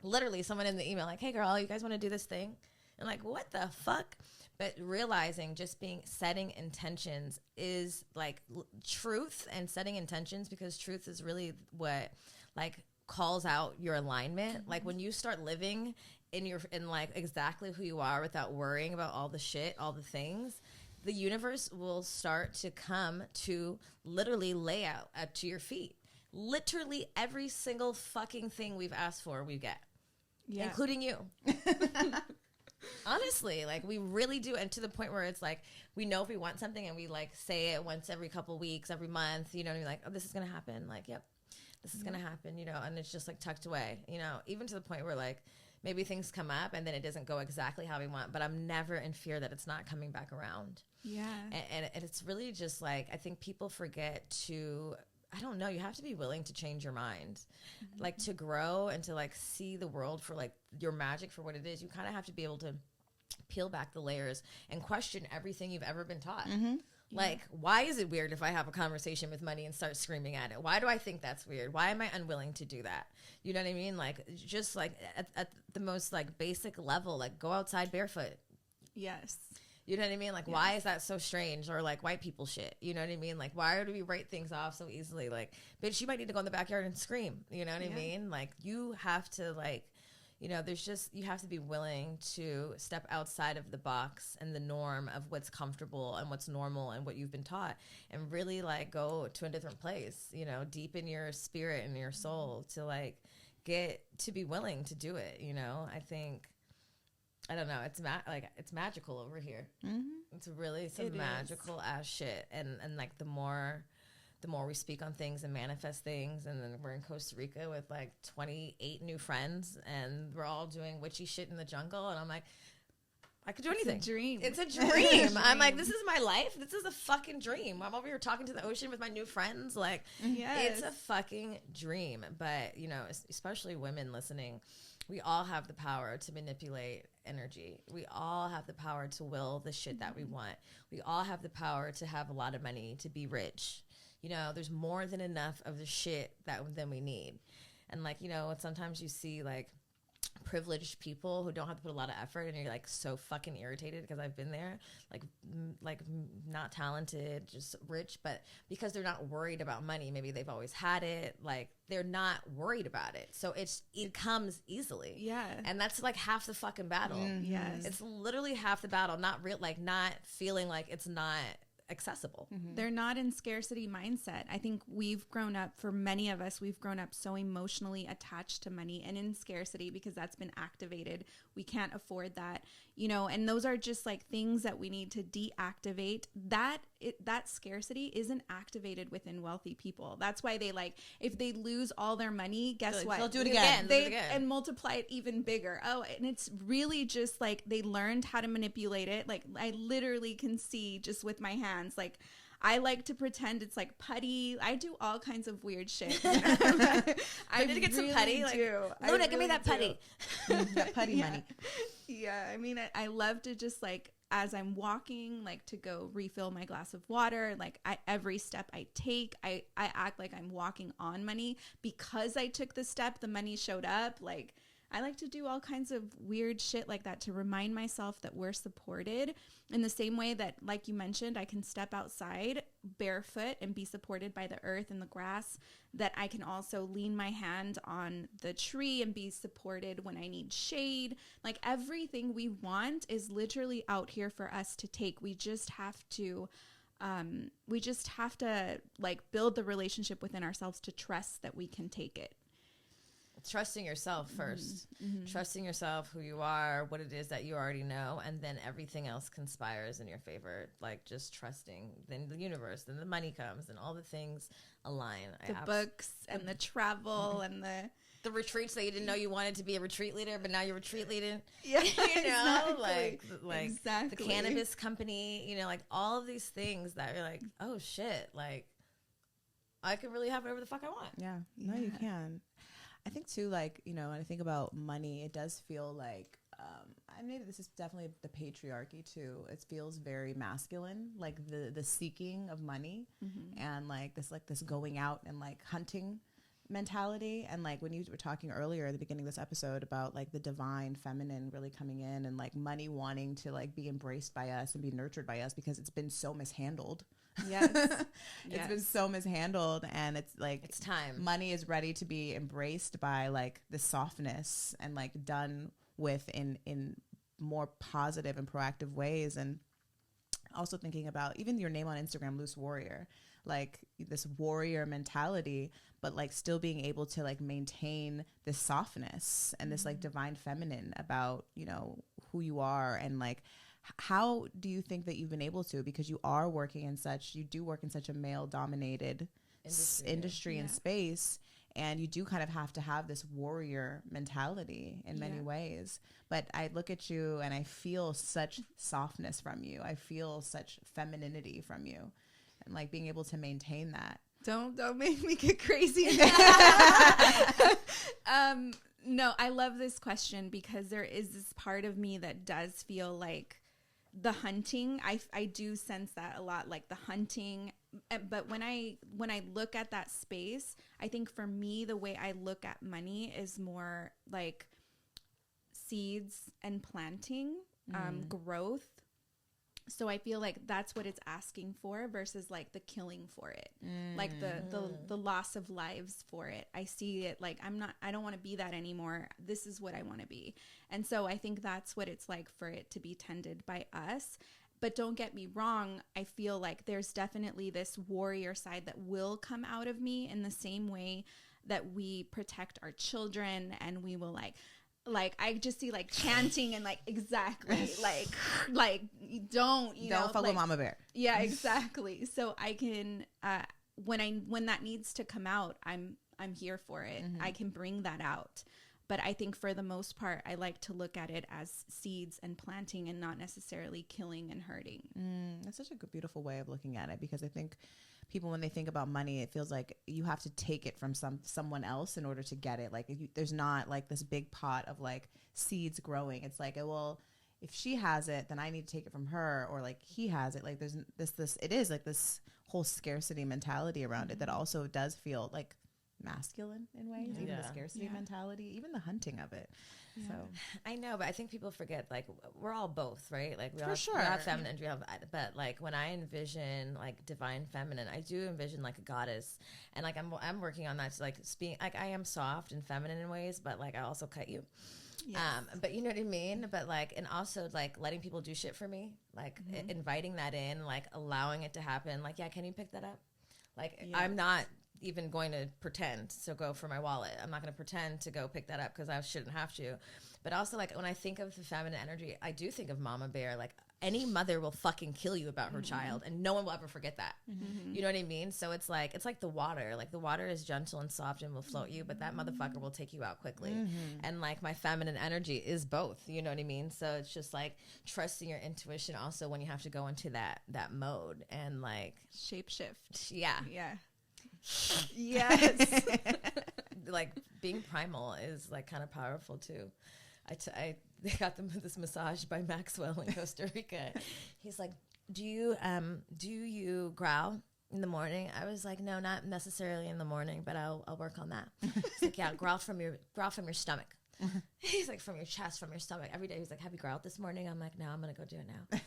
Literally someone in the email like, hey girl, you guys want to do this thing? And like, what the fuck? But realizing just setting intentions is like truth, and setting intentions, because truth is really what like calls out your alignment. Like, when you start living in like exactly who you are without worrying about all the shit, all the things, the universe will start to come to literally lay out to your feet. Literally every single fucking thing we've asked for, we get, including you. Honestly, like, we really do. And to the point where it's like, we know if we want something and we like say it once every couple weeks, every month, you know, and we're like, oh, this is going to happen. Like, yep, this is going to happen, you know, and it's just like tucked away, you know, even to the point where like maybe things come up and then it doesn't go exactly how we want, but I'm never in fear that it's not coming back around. Yeah. And it's really just like, I think people forget to, I don't know, you have to be willing to change your mind, like to grow and to like see the world for like your magic for what it is. You kind of have to be able to peel back the layers and question everything you've ever been taught. Like, why is it weird if I have a conversation with money and start screaming at it? Why do I think that's weird? Why am I unwilling to do that? You know what I mean? Like, just like at the most like basic level, like go outside barefoot. Yes. You know what I mean? Like, why is that so strange? Or like white people shit. You know what I mean? Like, why do we write things off so easily? Like, bitch, you might need to go in the backyard and scream. You know what I mean? Like, you have to like, you know, you have to be willing to step outside of the box and the norm of what's comfortable and what's normal and what you've been taught, and really like go to a different place, you know, deep in your spirit and your soul to like get to be willing to do it. You know, I think, I don't know, it's magical over here. It's really some magical ass shit. And like the more we speak on things and manifest things, and then we're in Costa Rica with like 28 new friends, and we're all doing witchy shit in the jungle, and I'm like, I could do anything. It's a dream. It's a dream. I'm like, this is my life. This is a fucking dream. I'm over here talking to the ocean with my new friends. Like, it's a fucking dream. But, you know, especially women listening, we all have the power to manipulate energy. We all have the power to will the shit that we want. We all have the power to have a lot of money, to be rich. You know, there's more than enough of the shit than we need. And like, you know, sometimes you see like privileged people who don't have to put a lot of effort, and you're like so fucking irritated, because I've been there, like not talented, just rich, but because they're not worried about money, maybe they've always had it, like they're not worried about it, so it comes easily. Yeah. And that's like half the fucking battle. Yes. It's literally half the battle. Not feeling like it's not accessible. They're not in scarcity mindset. I think for many of us, we've grown up so emotionally attached to money and in scarcity because that's been activated. We can't afford that, you know, and those are just like things that we need to deactivate. That scarcity isn't activated within wealthy people. That's why they like, if they lose all their money, guess what? They'll do it again. And multiply it even bigger. Oh, and it's really just like they learned how to manipulate it. Like, I literally can see just with my hands. Like, I like to pretend it's like putty. I do all kinds of weird shit. I need to get some putty. Like, Luna, give me that putty. That putty money. Yeah, I mean, I love to just like, as I'm walking, like to go refill my glass of water, like every step I take, I act like I'm walking on money. Because I took the step, the money showed up. Like, I like to do all kinds of weird shit like that to remind myself that we're supported in the same way that, like you mentioned, I can step outside barefoot and be supported by the earth and the grass, that I can also lean my hand on the tree and be supported when I need shade. Like, everything we want is literally out here for us to take. We just have to We just have to like build the relationship within ourselves to trust that we can take it. Trusting yourself first. Trusting yourself, who you are, what it is that you already know, and then everything else conspires in your favor. Like just trusting, then the universe, then the money comes, and all the things align. The books and the travel and the retreats that you didn't know you wanted to be a retreat leader, but now you're retreat leading. Yeah, you know, exactly. like Exactly. the cannabis company. You know, like all of these things that you're like, oh shit, like I could really have whatever the fuck I want. Yeah, no, you can. I think too, like, you know, when I think about money, it does feel like, maybe this is definitely the patriarchy too. It feels very masculine, like the seeking of money and like this going out and like hunting mentality. And like when you were talking earlier at the beginning of this episode about like the divine feminine really coming in and like money wanting to like be embraced by us and be nurtured by us because it's been so mishandled. Yes. It's been so mishandled, and it's like it's time. Money is ready to be embraced by like the softness and like done with in more positive and proactive ways. And also thinking about even your name on Instagram, Loose Warrior, like this warrior mentality, but like still being able to like maintain this softness and this like divine feminine about, you know, who you are. And like, how do you think that you've been able to, because you work in such a male dominated industry and space, and you do kind of have to have this warrior mentality in many ways. But I look at you and I feel such softness from you. I feel such femininity from you, and like being able to maintain that. Don't make me get crazy. No, I love this question because there is this part of me that does feel like the hunting. I do sense that a lot, like the hunting. But when I look at that space, I think for me, the way I look at money is more like seeds and planting, growth. So I feel like that's what it's asking for versus like the killing for it, like the loss of lives for it. I see it like I don't want to be that anymore. This is what I want to be. And so I think that's what it's like for it to be tended by us. But don't get me wrong. I feel like there's definitely this warrior side that will come out of me in the same way that we protect our children, and we will like I just see like chanting and like exactly like don't follow like, Mama Bear. Yeah, exactly. So I can when that needs to come out, I'm here for it. I can bring that out. But I think for the most part, I like to look at it as seeds and planting and not necessarily killing and hurting. That's such a good, beautiful way of looking at it, because I think people, when they think about money, it feels like you have to take it from someone else in order to get it. Like there's not like this big pot of like seeds growing. It's like, well, if she has it, then I need to take it from her, or like he has it. Like there's it is like this whole scarcity mentality around it that also does feel like masculine in ways, even the scarcity mentality, even the hunting of it. So I know, but I think people forget, like, we're all both, right? Like we sure. have feminine, but like when I envision like divine feminine, I do envision like a goddess, and like I'm working on that to like speak, like I am soft and feminine in ways, but like I also cut you. Yes. But you know what I mean? But like, and also like letting people do shit for me, like inviting that in, like allowing it to happen. Like, yeah, can you pick that up? Like, I'm not even going to pretend to go for my wallet. I'm not going to pretend to go pick that up because I shouldn't have to. But also, like, when I think of the feminine energy, I do think of Mama Bear. Like, any mother will fucking kill you about her child, and no one will ever forget that. You know what I mean? So it's like the water. Like, the water is gentle and soft and will float you, but that motherfucker will take you out quickly. And like, my feminine energy is both. You know what I mean? So it's just like trusting your intuition also when you have to go into that mode and like shapeshift. Yeah. Yes. Like being primal is like kind of powerful too. They got them this massage by Maxwell in Costa Rica. He's like, do you growl in the morning? I was like, no, not necessarily in the morning, but I'll work on that. He's like, yeah, growl from your stomach. He's like, from your chest, from your stomach. Every day he's like, have you growled this morning? I'm like, no, I'm gonna go do it now.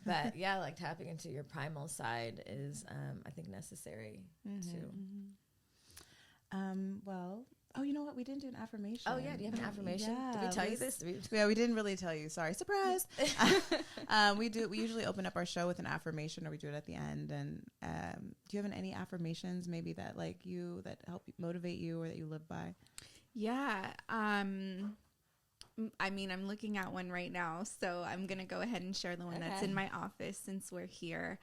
But yeah, like tapping into your primal side is I think necessary too. Well, oh, you know what? didn't do an affirmation. Oh, yeah. Do you have an affirmation? Yeah, Did we tell you this? Yeah, we didn't really tell you. Sorry. Surprise. We usually open up our show with an affirmation, or we do it at the end. And do you have any affirmations maybe that that help motivate you or that you live by? Yeah. I mean, I'm looking at one right now, so I'm going to go ahead and share the one that's in my office since we're here.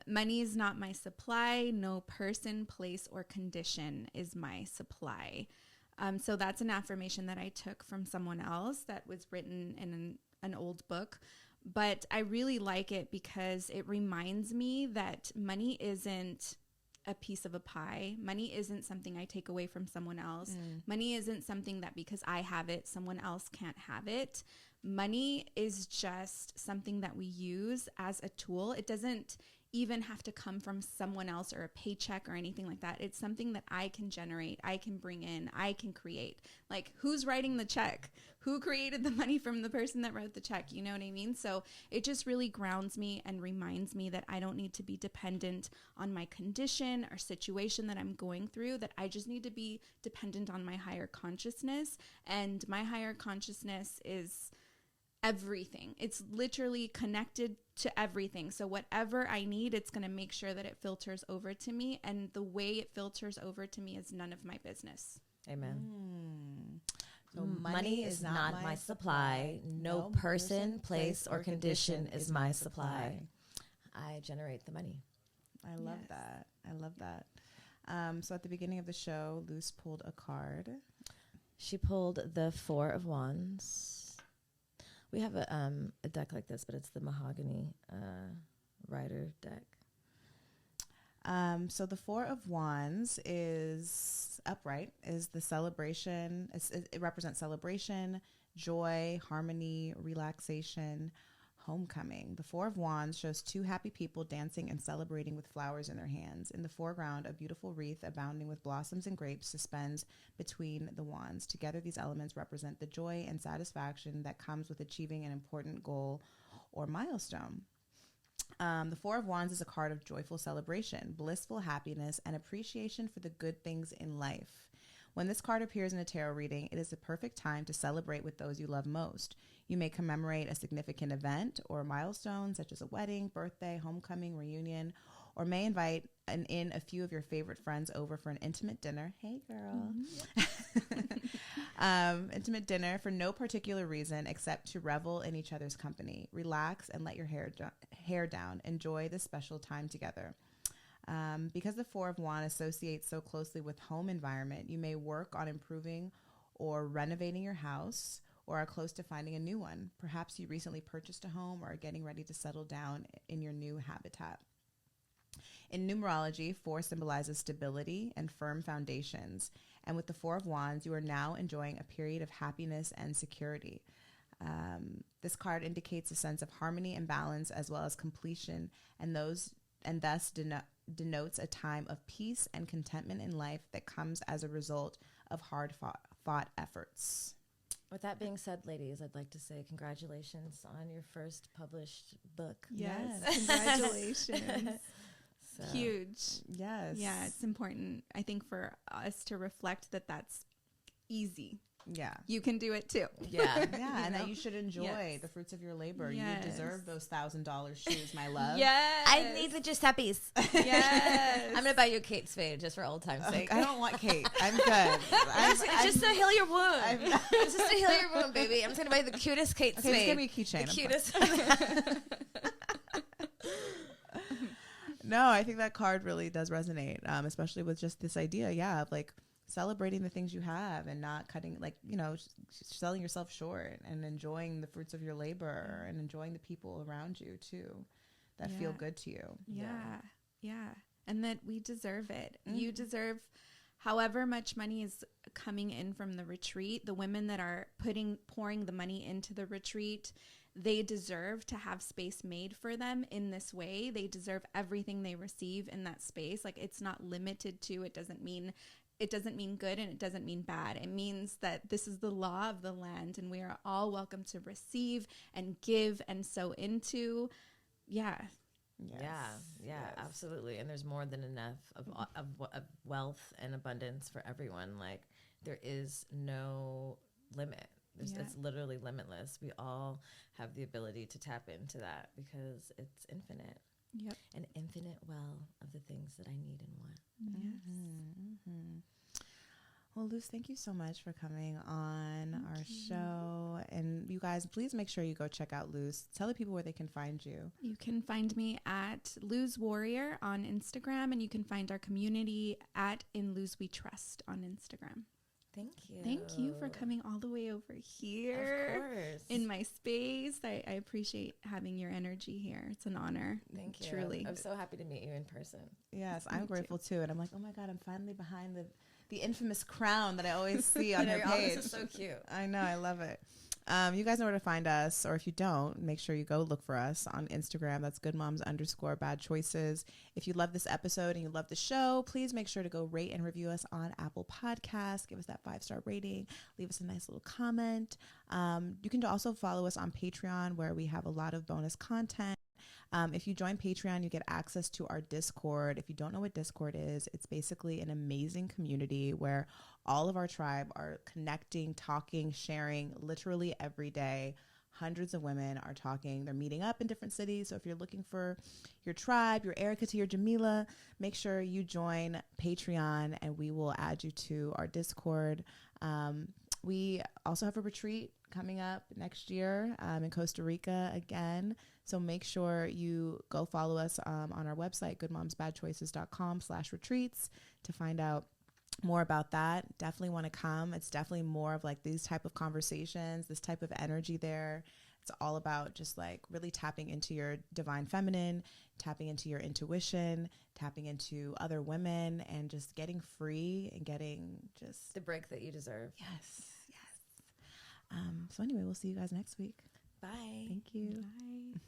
Money is not my supply. No person, place, or condition is my supply. So that's an affirmation that I took from someone else that was written in an old book. But I really like it because it reminds me that money isn't a piece of a pie. Money isn't something I take away from someone else. Money isn't something that because I have it, someone else can't have it. Money is just something that we use as a tool. It doesn't even have to come from someone else or a paycheck or anything like that. It's something that I can generate, I can bring in, I can create. Like, who's writing the check? Who created the money from the person that wrote the check? You know what I mean? So it just really grounds me and reminds me that I don't need to be dependent on my condition or situation that I'm going through, that I just need to be dependent on my higher consciousness. And my higher consciousness is everything. It's literally connected to everything. So whatever I need, it's going to make sure that it filters over to me. And the way it filters over to me is none of my business. Amen. So money is not my supply. No person, place, or condition is my supply. I generate the money. I love that. I love that. So at the beginning of the show, Luce pulled a card. She pulled the 4 of Wands. We have a deck like this, but it's the mahogany rider deck. So the 4 of Wands is upright, is the celebration. It represents celebration, joy, harmony, relaxation, homecoming. The 4 of Wands shows 2 happy people dancing and celebrating with flowers in their hands. In the foreground, a beautiful wreath abounding with blossoms and grapes suspends between the wands. Together, these elements represent the joy and satisfaction that comes with achieving an important goal or milestone. The 4 of Wands is a card of joyful celebration, blissful happiness, and appreciation for the good things in life. When this card appears in a tarot reading, it is the perfect time to celebrate with those you love most. You may commemorate a significant event or a milestone, such as a wedding, birthday, homecoming, reunion, or may invite in a few of your favorite friends over for an intimate dinner. Hey, girl. Intimate dinner for no particular reason except to revel in each other's company. Relax and let your hair down. Enjoy this special time together. Because the 4 of Wands associates so closely with home environment, you may work on improving or renovating your house or are close to finding a new one. Perhaps you recently purchased a home or are getting ready to settle down in your new habitat. In numerology, 4 symbolizes stability and firm foundations. And with the 4 of Wands, you are now enjoying a period of happiness and security. This card indicates a sense of harmony and balance as well as completion, and thus denotes a time of peace and contentment in life that comes as a result of hard fought efforts. With that being said, ladies, I'd like to say congratulations on your first published book. Yes, congratulations. So. Huge. Yes. Yeah, it's important, I think, for us to reflect that that's easy. Yeah. You can do it too. Yeah. Yeah, and that you should enjoy the fruits of your labor. Yes. You deserve those $1,000 shoes, my love. Yes. I need the Giuseppe's. Yes. I'm going to buy you a Kate Spade just for old time's sake. I don't want Kate. I'm good. Just to heal your wound. Just to heal your wound, baby. I'm just going to buy the cutest Kate Spade. Just give me a keychain. The cutest. No, I think that card really does resonate, especially with just this idea, of like celebrating the things you have and not cutting, like, selling yourself short and enjoying the fruits of your labor and enjoying the people around you too that feel good to you. Yeah. And that we deserve it. Mm-hmm. You deserve however much money is coming in from the retreat. The women that are pouring the money into the retreat, they deserve to have space made for them in this way. They deserve everything they receive in that space. Like, it's not limited to, it doesn't mean good and it doesn't mean bad. It means that this is the law of the land and we are all welcome to receive and give and sow into. Yeah. Yes. Yeah, absolutely. And there's more than enough of wealth and abundance for everyone. Like, there is no limit. Yeah. It's literally limitless. We all have the ability to tap into that because it's infinite. Yep. An infinite well of the things that I need and want. Yes. Well, Luz, thank you so much for coming on our show. And you guys, please make sure you go check out Luz. Tell the people where they can find you. You can find me at Luz Warrior on Instagram, and you can find our community at In Luz We Trust on Instagram. Thank you. Thank you for coming all the way over here. Of course. In my space. I appreciate having your energy here. It's an honor. Thank you. Truly. I'm so happy to meet you in person. Yes, I'm grateful too. And I'm like, oh my God, I'm finally behind the infamous crown that I always see on her Your page. office is so cute. I know, I love it. You guys know where to find us, or if you don't, make sure you go look for us on Instagram. That's goodmoms_bad choices. If you love this episode and you love the show, please make sure to go rate and review us on Apple Podcasts. Give us that 5-star rating. Leave us a nice little comment. You can also follow us on Patreon, where we have a lot of bonus content. If you join Patreon, you get access to our Discord. If you don't know what Discord is, it's basically an amazing community where all of our tribe are connecting, talking, sharing literally every day. Hundreds of women are talking. They're meeting up in different cities. So if you're looking for your tribe, your Erica to your Jamila, make sure you join Patreon and we will add you to our Discord. We also have a retreat coming up next year in Costa Rica again. So make sure you go follow us on our website, goodmomsbadchoices.com/retreats, to find out more about that. Definitely want to come. It's definitely more of like these type of conversations, this type of energy there. It's all about just like really tapping into your divine feminine, tapping into your intuition, tapping into other women, and just getting free and getting just the break that you deserve. Yes. So anyway, we'll see you guys next week. Bye. Thank you. Bye.